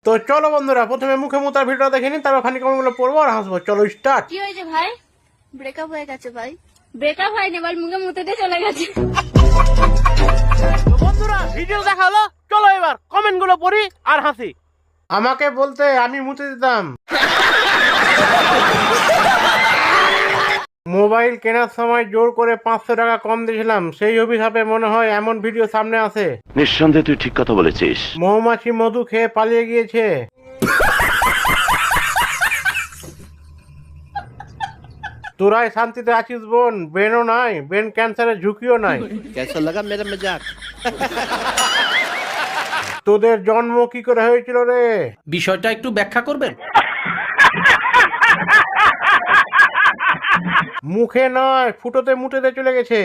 তো চলো বন্ধুরা, প্রথমে মুখে মুতার ভিডিও দেখে নিন, তারপর ফানি কমেন্টগুলো পড়বো আর হাসবো। চলো স্টার্ট। কি হয়েছে ভাই? ব্রেকআপ হয়ে গেছে ভাই। ব্রেকআপ হয়নি ভাই, মুখে মুতে দিয়ে চলে গেছে। বন্ধুরা ভিডিও দেখা হলো, চলো এবার কমেন্ট গুলো পড়ি আর হাসি। আমাকে বলতে আমি মুতে দিতাম। মোবাইল কেনার সময় জোর করে 500 টাকা কম দিয়েছিলাম, সেই অভিশাপে মনে হয় এমন ভিডিও সামনে আসে। নিঃসন্দেহে তুই ঠিক কথা বলেছিস। মৌমাছি মধু খেয়ে পালিয়ে গিয়েছে। তোরাই শান্তিতে আছিস বোন, ব্রেনও নাই, ব্রেন ক্যান্সারের ঝুঁকিও নাই। कैसा लगा मेरा मजाक? তোদের জন্ম কি করে হয়েছিল রে? বিষয়টা একটু ব্যাখ্যা করবেন? মুখে নয়, ফুটোতে মুটেতে চলে গেছে।